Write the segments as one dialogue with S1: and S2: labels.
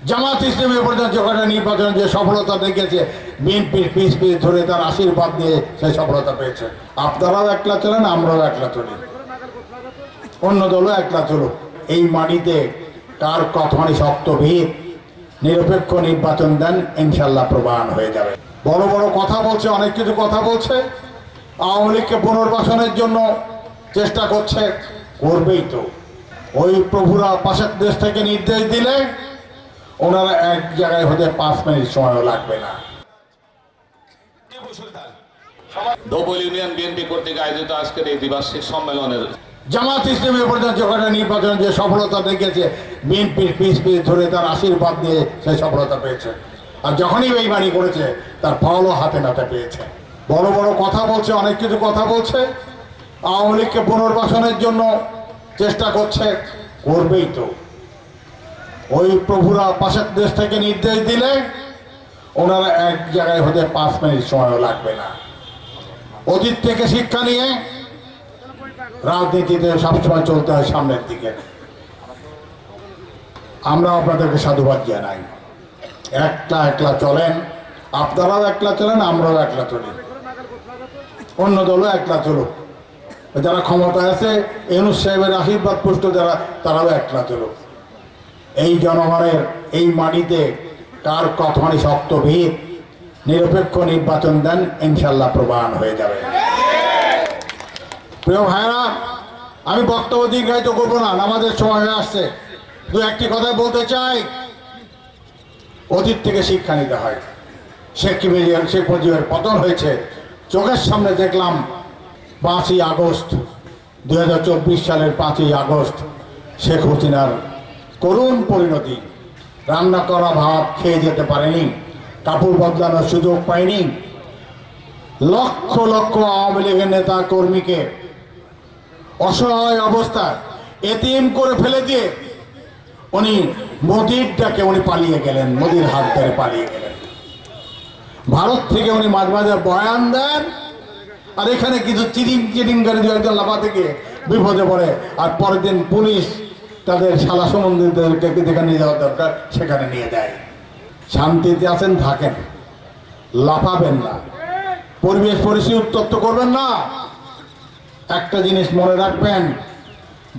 S1: জামাত ইসলামী পর্যন্ত যখন নির্বাচনে যে সফলতা দেখেছে, বিএনপির পিছ ধরে তার আশীর্বাদ দিয়ে সেই সফলতা পেয়েছে। আপনারাও একলা চলেন, আমরাও একলা চলি, অন্য দলও একলা চলুক। এই মাটিতে কার কখনই শক্ত ভিত, নিরপেক্ষ নির্বাচন দেন, ইনশাল্লাহ প্রমাণ হয়ে যাবে। বড় বড় কথা বলছে, অনেক কিছু কথা বলছে, আওয়ামী লীগকে পুনর্বাসনের জন্য চেষ্টা করছে, করবেই তো। ওই প্রভুরা পাশের দেশ থেকে নির্দেশ দিলে ওনারা এক জায়গায় হতে 5 মিনিট সময়ও লাগবে না।
S2: ধোবল ইউনিয়ন বিএনপি কর্তৃক আয়োজিত আজকের এই দ্বিবার্ষিক সম্মেলনের
S1: জামাত ইসলামী পর্যন্ত যখন নির্বাচনে যে সফলতা দেখেছে, বিএনপির পিছ ধরে তার আশীর্বাদ দিয়ে সেই সফলতা পেয়েছে। আর যখনই বেইমানি করেছে, তার ফলও হাতে নাতে পেয়েছে। বড় বড় কথা বলছে, অনেক কিছু কথা বলছে, আওয়ামী লীগকে পুনর্বাসনের জন্য চেষ্টা করছে, করবেই তো। ওই প্রভুরা পাশের দেশ থেকে নির্দেশ দিলে ওনারা এক জায়গায় হতে 5 মিনিট সময়ও লাগবে না। অতীত থেকে শিক্ষা নিয়ে রাজনীতিতে সবসময় চলতে হয় সামনের দিকে। আমরা আপনাদেরকে সাধুবাদ জানাই। একলা একলা চলেন, আপনারাও একলা চলেন, আমরাও একলা চলি, অন্য দলও একলা চলুক। যারা ক্ষমতায় আছে, ইউনূস সাহেবের আশীর্বাদ পুষ্ট যারা, তারাও একলা চলুক। এই জনগণের এই মাটিতে কার কখনই শক্ত ভিত, নিরপেক্ষ নির্বাচন দেন, ইনশাল্লাহ প্রমাণ হয়ে যাবে। প্রিয় ভাইরা, আমি বক্তব্য দীর্ঘায়িত করবো না, নামাজের সময় হয়ে আসছে। দু একটি কথা বলতে চাই। অতীত থেকে শিক্ষা নিতে হয়। শেখ মুজিবের পতন হয়েছে, চোখের সামনে দেখলাম। 5ই আগস্ট 2024 সালের 5ই আগস্ট শেখ হাসিনার করুণ পরিণতি। রান্না করা ভাত খেয়ে যেতে পারেনি, কাপড় বদলানোর সুযোগ পায়নি। লক্ষ লক্ষ আওয়ামী লীগের নেতা কর্মীকে অসহায় অবস্থায় এতিম করে ফেলে দিয়ে উনি মোদির ডাকে উনি পালিয়ে গেলেন, মোদির হাত ধরে পালিয়ে গেলেন। ভারত থেকে উনি মাঝে মাঝে বয়ান দেন, আর এখানে কিছু চিরিংকারী 2-1 লাফা থেকে বিপদে পড়ে, আর পরের দিন পুলিশ তাদের শালা সম্বন্ধীদেরকে যেখানে নিয়ে যাওয়া দরকার সেখানে নিয়ে যায়। শান্তিতে আছেন, থাকেন, লাফাবেন না, পরিবেশ পরিস্থিতি উত্তপ্ত করবেন না। একটা জিনিস মনে রাখবেন,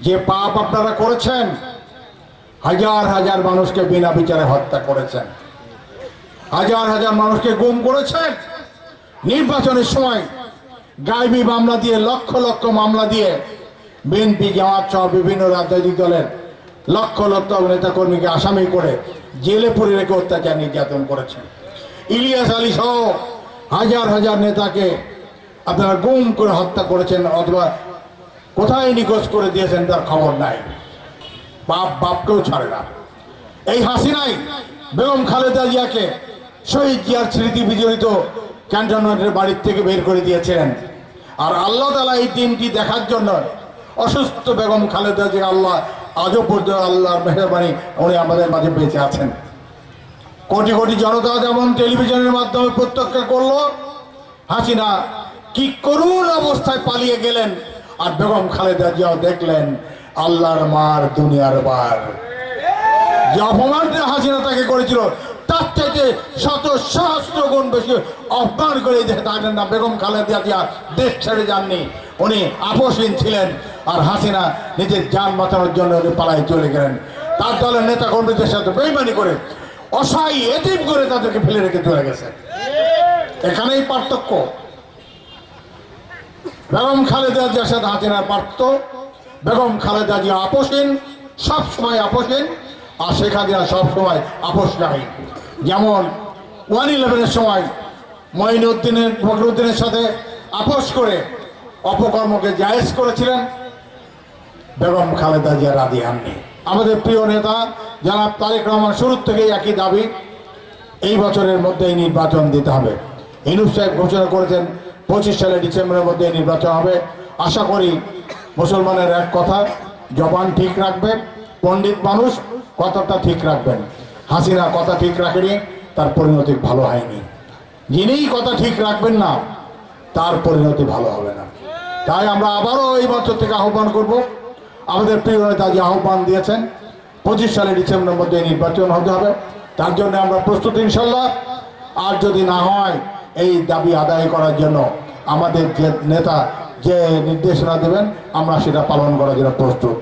S1: যে পাপ আপনারা করেছেন, হাজার হাজার মানুষকে বিনা বিচারে হত্যা করেছেন, হাজার হাজার মানুষকে গুম করেছেন। নির্বাচনের সময় গায়েবী মামলা দিয়ে, লক্ষ লক্ষ মামলা দিয়ে বিএনপি, জামাত সহ বিভিন্ন রাজনৈতিক দলের লক্ষ লক্ষ নেতা কর্মীকে আসামি করে জেলে পুরে রেখে অত্যাচার নির্যাতন করেছেন। ইলিয়াস আলী সহ হাজার হাজার নেতাকে আপনারা গুম করে হত্যা করেছেন, অথবা কোথায় নিখোঁজ করে দিয়েছেন তার খবর নাই। বাপ বাপকেও ছাড়ে না। এই হাসিনাই বেগম খালেদা জিয়াকে শহীদ জিয়ার স্মৃতি বিজড়িত ক্যান্টনমেন্টের বাড়ির থেকে বের করে দিয়েছিলেন। আর আল্লাহ তাআলা এই দিনটি দেখার জন্য অসুস্থ বেগম খালেদা জিয়া আল্লাহ আজও পর্যন্ত আল্লাহর মেহেরবানি উনি আমাদের মাঝে বেঁচে আছেন। কোটি কোটি জনতা যেমন টেলিভিশনের মাধ্যমে প্রত্যক্ষ করলো হাসিনা কি করুণ অবস্থায় পালিয়ে গেলেন, আর বেগম খালেদা জিয়াও দেখলেন আল্লাহর মার দুনিয়ার বার। যে অপমানটা হাসিনা তাকে করেছিল, তার থেকে শত সহস্র গুণ বেশি অপমান করে তাদের না বেগম খালেদা জিয়া দেশ ছেড়ে যাননি, উনি আপোষহীন ছিলেন। আর হাসিনা নিজের যান বাঁচানোর জন্য উনি পালায় চলে গেলেন। তার দলের নেতা কর্মীদের সাথে বেইমানি করে, অসহায় এতিম করে তাদেরকে ফেলে রেখে চলে গেছে। এখানেই পার্থক্য। বেগম খালেদা জিয়ার সাথে হাসিনার পার্থক্য, বেগম খালেদা জিয়া আপোষহীন, সবসময় আপোষহীন, আর শেখ হাসিনা সবসময় আপোষকারী। যেমন 1/11-এর সময় মঈনুদ্দিনের ফখরুদ্দিনের সাথে আপোষ করে অপকর্মকে জায়েজ করেছিলেন, বেগম খালেদা জিয়া রাজি হননি। আমাদের প্রিয় নেতা জনাব তারেক রহমান শুরুর থেকেই একই দাবি, এই বছরের মধ্যেই নির্বাচন দিতে হবে। ইউনূস সাহেব ঘোষণা করেছেন 25 সালের ডিসেম্বরের মধ্যে নির্বাচন হবে। আশা করি মুসলমানের এক কথা, জবান ঠিক রাখবে, পণ্ডিত মানুষ কথাটা ঠিক রাখবেন। হাসিনা কথা ঠিক রাখেনি, তার পরিণতি ভালো হয়নি। যিনিই কথা ঠিক রাখবেন না, তার পরিণতি ভালো হবে না। তাই আমরা আবারও এই বছর থেকে আহ্বান করব, আমাদের প্রিয় নেতা যে আহ্বান দিয়েছেন 25 সালে ডিসেম্বরের মধ্যে নির্বাচন হতে হবে। তার জন্য আমরা প্রস্তুত ইনশাল্লাহ। আর যদি না হয় এই দাবি আদায় করার জন্য আমাদের যে নেতা যে নির্দেশনা দেবেন আমরা সেটা পালন করার জন্য প্রস্তুত।